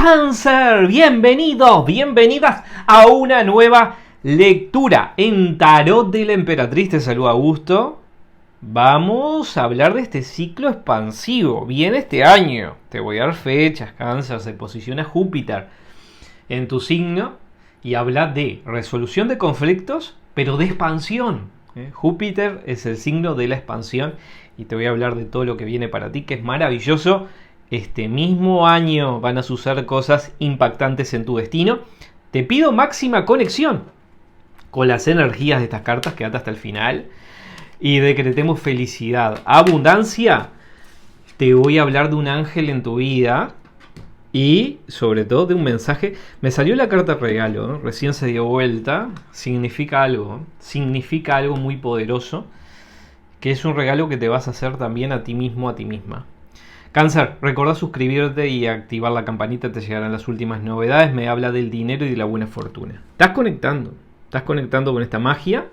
Cáncer, bienvenidos, bienvenidas a una nueva lectura en Tarot de la Emperatriz. Te saluda Augusto. Vamos a hablar de este ciclo expansivo. Viene este año. Te voy a dar fechas. Cáncer, se posiciona Júpiter en tu signo y habla de resolución de conflictos, pero de expansión. Júpiter es el signo de la expansión y te voy a hablar de todo lo que viene para ti, que es maravilloso. Este mismo año van a suceder cosas impactantes en tu destino. Te pido máxima conexión con las energías de estas cartas, quédate hasta el final y decretemos felicidad, abundancia. Te voy a hablar de un ángel en tu vida y sobre todo de un mensaje. Me salió la carta regalo, ¿eh? Recién se dio vuelta. Significa algo muy poderoso, que es un regalo que te vas a hacer también a ti mismo, a ti misma. Cáncer, recordá suscribirte y activar la campanita, te llegarán las últimas novedades. Me habla del dinero y de la buena fortuna. Estás conectando con esta magia.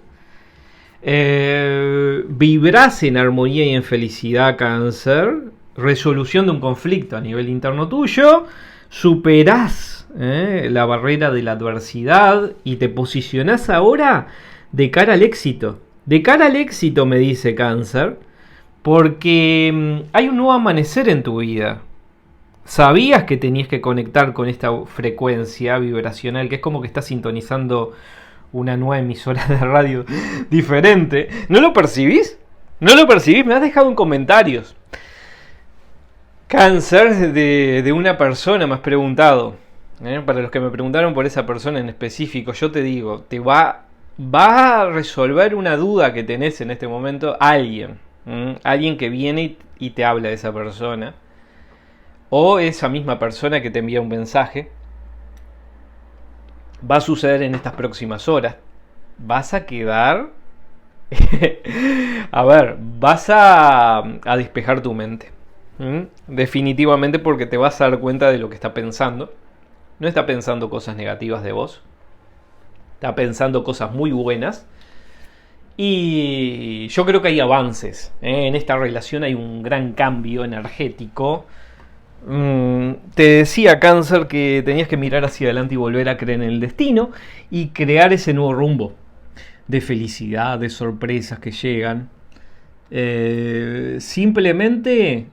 Vibrás en armonía y en felicidad, Cáncer. Resolución de un conflicto a nivel interno tuyo. Superás la barrera de la adversidad y te posicionás ahora de cara al éxito. De cara al éxito, me dice Cáncer. Porque hay un nuevo amanecer en tu vida. Sabías que tenías que conectar con esta frecuencia vibracional, que es como que estás sintonizando una nueva emisora de radio diferente. ¿No lo percibís? ¿No lo percibís? Me has dejado en comentarios. Cáncer de una persona, me has preguntado. Para los que me preguntaron por esa persona en específico, yo te digo, te va a resolver una duda que tenés en este momento alguien. Alguien que viene y te habla de esa persona, o esa misma persona que te envía un mensaje. Va a suceder en estas próximas horas. Vas a quedar vas a despejar tu mente, definitivamente, porque te vas a dar cuenta de lo que está pensando. No está pensando cosas negativas de vos, está pensando cosas muy buenas. Y yo creo que hay avances. En esta relación hay un gran cambio energético. Te decía, Cáncer, que tenías que mirar hacia adelante y volver a creer en el destino y crear ese nuevo rumbo de felicidad, de sorpresas que llegan. Simplemente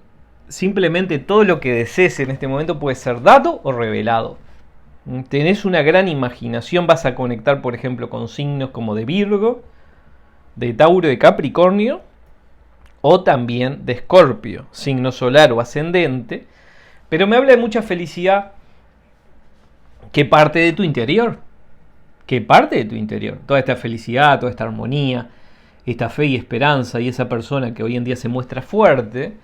todo lo que desees en este momento puede ser dado o revelado. Tenés una gran imaginación. Vas a conectar, por ejemplo, con signos como de Virgo, de Tauro, de Capricornio, o también de Escorpio, signo solar o ascendente. Pero me habla de mucha felicidad que parte de tu interior. Toda esta felicidad, toda esta armonía, esta fe y esperanza, y esa persona que hoy en día se muestra fuerte,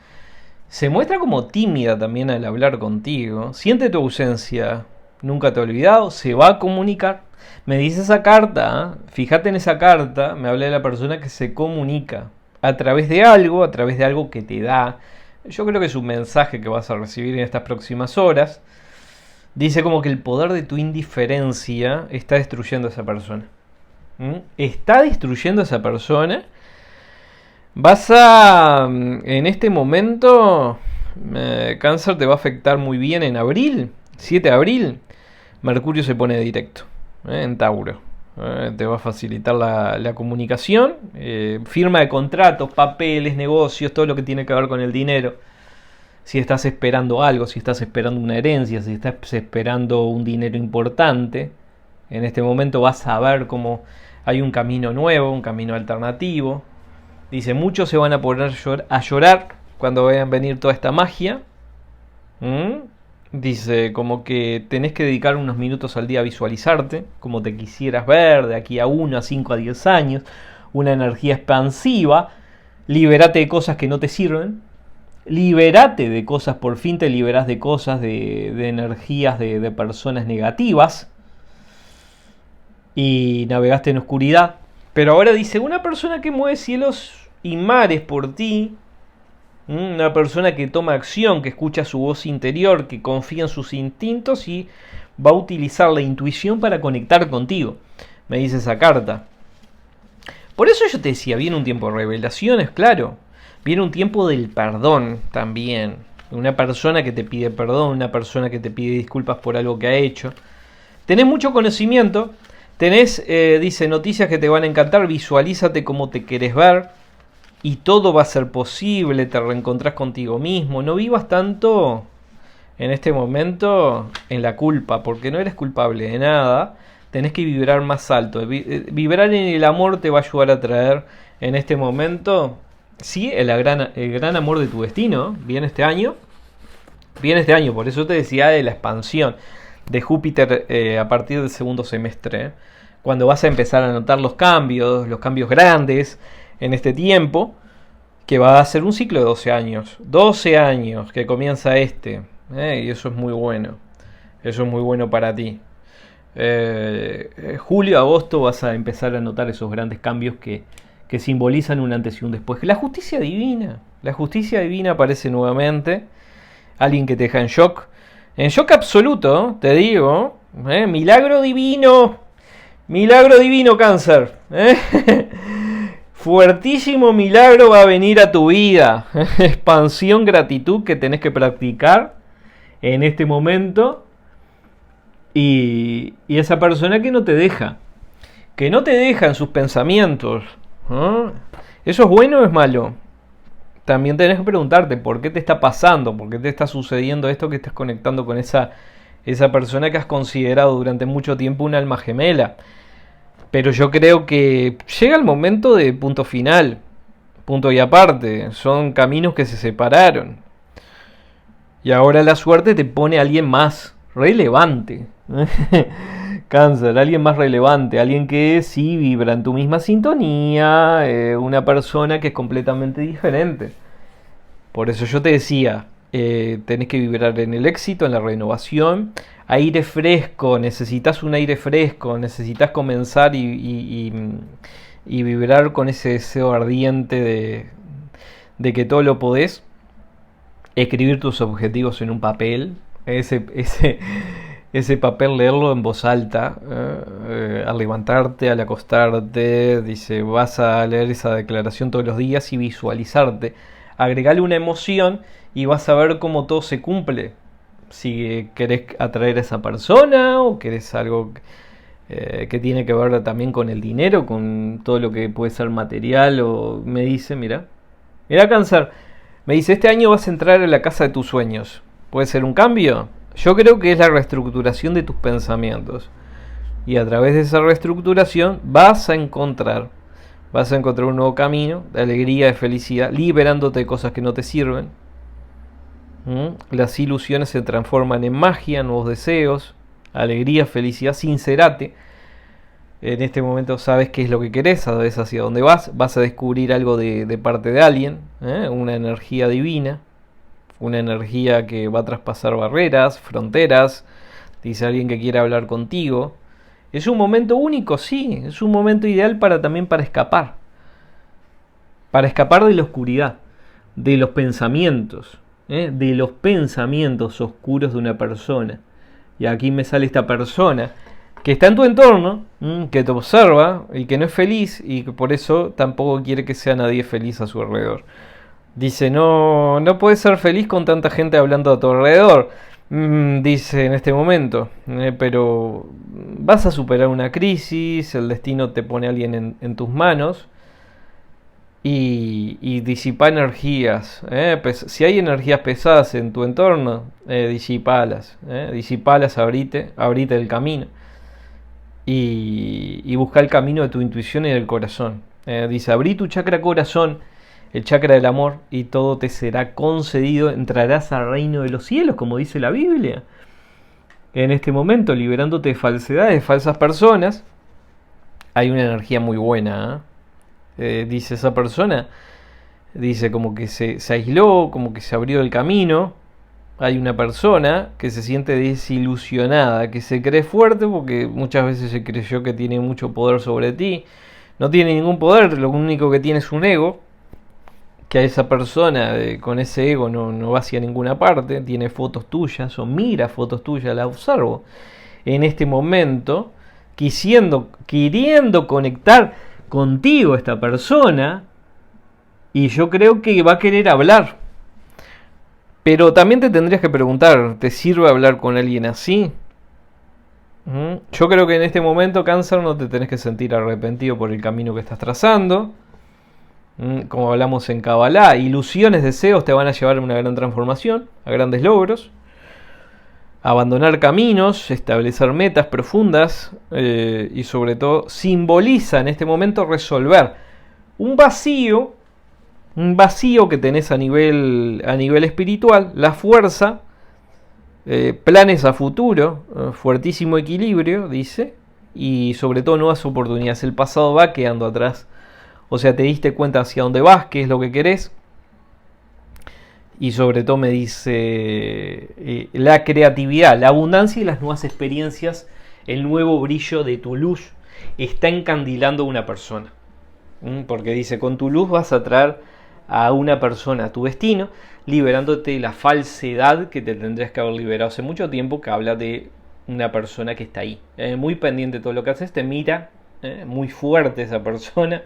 se muestra como tímida también al hablar contigo. Siente tu ausencia, nunca te ha olvidado, se va a comunicar. Me dice esa carta, fíjate en esa carta, me habla de la persona que se comunica a través de algo que te da. Yo creo que es un mensaje que vas a recibir en estas próximas horas. Dice como que el poder de tu indiferencia está destruyendo a esa persona. Está destruyendo a esa persona. En este momento, Cáncer, te va a afectar muy bien en abril, 7 de abril. Mercurio se pone directo en Tauro. Te va a facilitar la comunicación, firma de contratos, papeles, negocios, todo lo que tiene que ver con el dinero. Si estás esperando algo, si estás esperando una herencia, si estás esperando un dinero importante, en este momento vas a ver cómo hay un camino nuevo, un camino alternativo. Dice, muchos se van a poner a llorar cuando vean venir toda esta magia. Dice como que tenés que dedicar unos minutos al día a visualizarte como te quisieras ver de aquí a 1, a 5, a 10 años. Una energía expansiva. Liberate de cosas que no te sirven. Liberate de cosas, por fin te liberás de cosas, de energías de personas negativas. Y navegaste en oscuridad. Pero ahora dice, una persona que mueve cielos y mares por ti. Una persona que toma acción, que escucha su voz interior, que confía en sus instintos y va a utilizar la intuición para conectar contigo. Me dice esa carta. Por eso yo te decía, viene un tiempo de revelaciones, claro. Viene un tiempo del perdón también. una persona que te pide perdón, una persona que te pide disculpas por algo que ha hecho. Tenés mucho conocimiento, tenés, dice, noticias que te van a encantar, visualízate como te querés ver y todo va a ser posible, te reencontrás contigo mismo, no vivas tanto en este momento en la culpa, porque no eres culpable de nada, tenés que vibrar más alto, vibrar en el amor te va a ayudar a traer en este momento, sí, el gran amor de tu destino, viene este año, por eso te decía de la expansión de Júpiter a partir del segundo semestre, cuando vas a empezar a notar los cambios grandes en este tiempo, que va a ser un ciclo de 12 años que comienza y eso es muy bueno, para ti. Julio, agosto vas a empezar a notar esos grandes cambios que simbolizan un antes y un después. La justicia divina aparece nuevamente, alguien que te deja en shock absoluto, te digo, milagro divino, Cáncer, fuertísimo milagro va a venir a tu vida, expansión, gratitud que tenés que practicar en este momento, y esa persona que no te deja en sus pensamientos, ¿no? ¿Eso es bueno o es malo? También tenés que preguntarte por qué te está pasando, por qué te está sucediendo esto, que estás conectando con esa persona que has considerado durante mucho tiempo un alma gemela. Pero yo creo que llega el momento de punto final, punto y aparte. Son caminos que se separaron. Y ahora la suerte te pone a alguien más relevante. Cáncer, alguien más relevante, alguien que sí vibra en tu misma sintonía, una persona que es completamente diferente. Por eso yo te decía, tenés que vibrar en el éxito, en la renovación, aire fresco, necesitas un aire fresco, necesitas comenzar y vibrar con ese deseo ardiente de que todo lo podés, escribir tus objetivos en un papel, ese papel leerlo en voz alta, al levantarte, al acostarte, dice, vas a leer esa declaración todos los días y visualizarte, agregarle una emoción y vas a ver cómo todo se cumple. Si querés atraer a esa persona o querés algo que tiene que ver también con el dinero, con todo lo que puede ser material, o me dice, mira Cáncer, me dice, este año vas a entrar en la casa de tus sueños. ¿Puede ser un cambio? Yo creo que es la reestructuración de tus pensamientos. Y a través de esa reestructuración vas a encontrar un nuevo camino de alegría, de felicidad, liberándote de cosas que no te sirven. Las ilusiones se transforman en magia, nuevos deseos, alegría, felicidad, sincerate. En este momento sabes qué es lo que querés, sabes hacia dónde vas a descubrir algo de parte de alguien, una energía divina, una energía que va a traspasar barreras, fronteras, dice alguien que quiere hablar contigo. Es un momento único, sí, es un momento ideal también para escapar de la oscuridad, de los pensamientos, de los pensamientos oscuros de una persona. Y aquí me sale esta persona que está en tu entorno, que te observa y que no es feliz y que por eso tampoco quiere que sea nadie feliz a su alrededor. Dice, no puedes ser feliz con tanta gente hablando a tu alrededor, dice en este momento, pero vas a superar una crisis, el destino te pone a alguien en tus manos y disipa energías. Si hay energías pesadas en tu entorno, disipalas, abrite el camino y busca el camino de tu intuición y del corazón. Dice, abrí tu chakra corazón, el chakra del amor, y todo te será concedido, entrarás al reino de los cielos, como dice la Biblia. En este momento, liberándote de falsedades, de falsas personas, hay una energía muy buena. Dice esa persona, dice como que se aisló, como que se abrió el camino. Hay una persona que se siente desilusionada, que se cree fuerte porque muchas veces se creyó que tiene mucho poder sobre ti. No tiene ningún poder, lo único que tiene es un ego, que a esa persona con ese ego no va hacia ninguna parte, tiene fotos tuyas o mira fotos tuyas, la observo en este momento, queriendo conectar contigo esta persona, y yo creo que va a querer hablar, Pero también te tendrías que preguntar, ¿te sirve hablar con alguien así? Yo creo que en este momento, Cáncer, no te tenés que sentir arrepentido por el camino que estás trazando. Como hablamos en Kabbalah, ilusiones, deseos te van a llevar a una gran transformación, a grandes logros. Abandonar caminos, establecer metas profundas y sobre todo simboliza en este momento resolver un vacío que tenés a nivel espiritual, la fuerza, planes a futuro, fuertísimo equilibrio, dice, y sobre todo nuevas oportunidades. El pasado va quedando atrás, o sea, te diste cuenta hacia dónde vas, qué es lo que querés. Y sobre todo me dice la creatividad, la abundancia y las nuevas experiencias, el nuevo brillo de tu luz está encandilando a una persona. Porque dice, con tu luz vas a traer a una persona a tu destino, liberándote de la falsedad que te tendrías que haber liberado hace mucho tiempo, que habla de una persona que está ahí, muy pendiente de todo lo que haces, te mira, muy fuerte esa persona,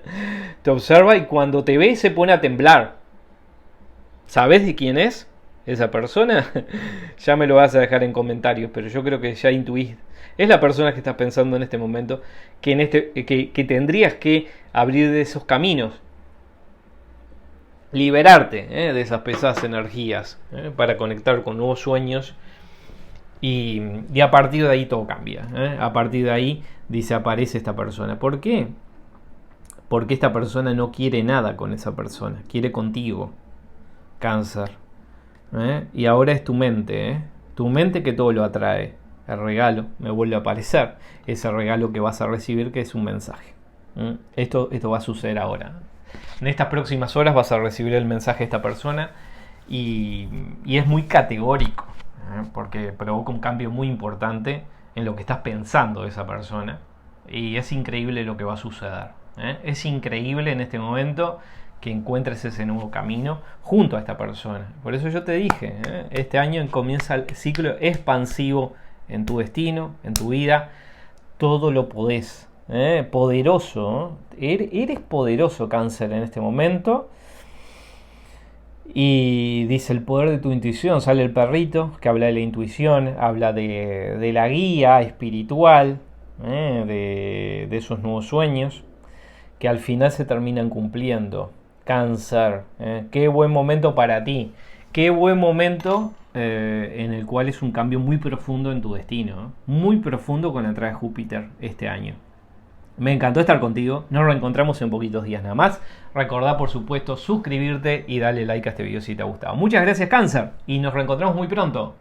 te observa y cuando te ve se pone a temblar. ¿Sabes de quién es esa persona? Ya me lo vas a dejar en comentarios, pero yo creo que ya intuís. Es la persona que estás pensando en este momento, que tendrías que abrir de esos caminos, liberarte de esas pesadas energías para conectar con nuevos sueños y a partir de ahí todo cambia. A partir de ahí dice, aparece esta persona. ¿Por qué? Porque esta persona no quiere nada con esa persona, quiere contigo. Cáncer. Y ahora es tu mente. Tu mente que todo lo atrae. El regalo me vuelve a aparecer. Ese regalo que vas a recibir, que es un mensaje. Esto va a suceder ahora. En estas próximas horas vas a recibir el mensaje de esta persona. Y es muy categórico. Porque provoca un cambio muy importante en lo que estás pensando de esa persona. Y es increíble lo que va a suceder. Es increíble en este momento que encuentres ese nuevo camino junto a esta persona. Por eso yo te dije, este año comienza el ciclo expansivo en tu destino, en tu vida. Todo lo podés. Poderoso. Eres poderoso, Cáncer, en este momento. Y dice el poder de tu intuición. Sale el perrito que habla de la intuición, habla de la guía espiritual, de esos nuevos sueños que al final se terminan cumpliendo. Cáncer, qué buen momento para ti, qué buen momento en el cual es un cambio muy profundo en tu destino, muy profundo con la entrada de Júpiter este año. Me encantó estar contigo, nos reencontramos en poquitos días nada más. Recordá por supuesto suscribirte y darle like a este video si te ha gustado. Muchas gracias, Cáncer, y nos reencontramos muy pronto.